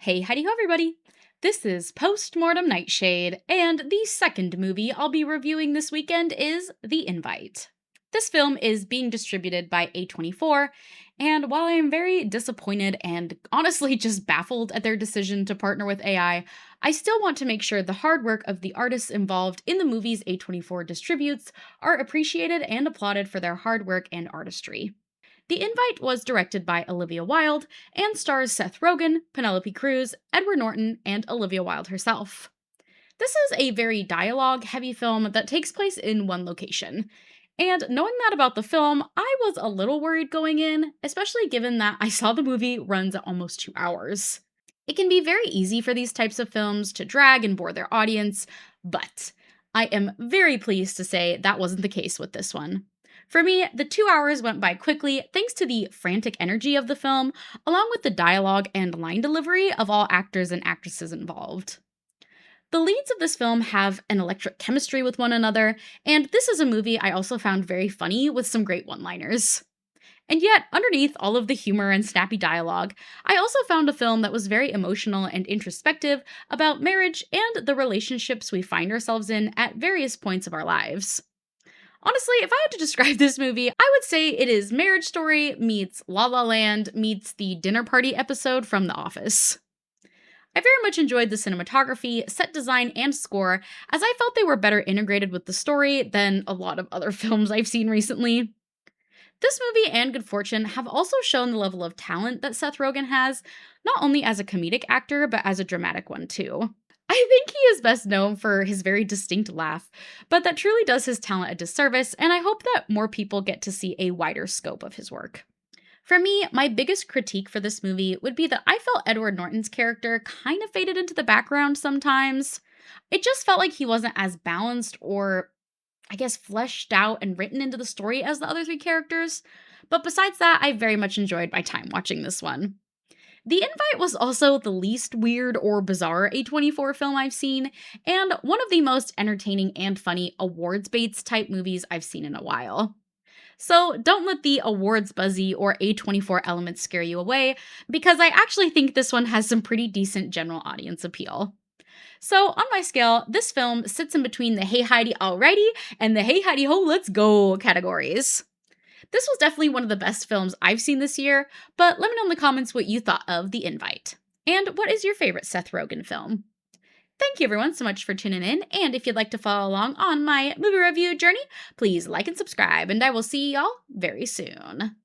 Hey, howdy ho, everybody! This is Postmortem Nightshade, and the second movie I'll be reviewing this weekend is The Invite. This film is being distributed by A24, and while I am very disappointed and honestly just baffled at their decision to partner with I still want to make sure the hard work of the artists involved in the movies A24 distributes are appreciated and applauded for their hard work and artistry. The Invite was directed by Olivia Wilde and stars Seth Rogen, Penelope Cruz, Edward Norton, and Olivia Wilde herself. This is a very dialogue heavy film that takes place in one location. And knowing that about the film, I was a little worried going in, especially given that I saw the movie runs at almost 2 hours. It can be very easy for these types of films to drag and bore their audience, but I am very pleased to say that wasn't the case with this one. For me, the 2 hours went by quickly thanks to the frantic energy of the film, along with the dialogue and line delivery of all actors and actresses involved. The leads of this film have an electric chemistry with one another, and this is a movie I also found very funny with some great one liners. And yet, underneath all of the humor and snappy dialogue, I also found a film that was very emotional and introspective about marriage and the relationships we find ourselves in at various points of our lives. Honestly, if I had to describe this movie, I would say it is Marriage Story meets La La Land meets the dinner party episode from The Office. I very much enjoyed the cinematography, set design, and score, as I felt they were better integrated with the story than a lot of other films I've seen recently. This movie and Good Fortune have also shown the level of talent that Seth Rogen has, not only as a comedic actor, but as a dramatic one too. I think he is best known for his very distinct laugh, but that truly does his talent a disservice, and I hope that more people get to see a wider scope of his work. For me, my biggest critique for this movie would be that I felt Edward Norton's character kind of faded into the background sometimes. It just felt like he wasn't as balanced or, I guess, fleshed out and written into the story as the other three characters. But besides that, I very much enjoyed my time watching this one. The Invite was also the least weird or bizarre A24 film I've seen, and one of the most entertaining and funny awards baits type movies I've seen in a while. So don't let the awards buzzy or A24 elements scare you away, because I actually think this one has some pretty decent general audience appeal. So, on my scale, this film sits in between the Hey Heidi Alrighty and the Hey Heidi Ho Let's Go categories. This was definitely one of the best films I've seen this year, but let me know in the comments what you thought of The Invite. And what is your favorite Seth Rogen film? Thank you everyone so much for tuning in, and if you'd like to follow along on my movie review journey, please like and subscribe, and I will see y'all very soon.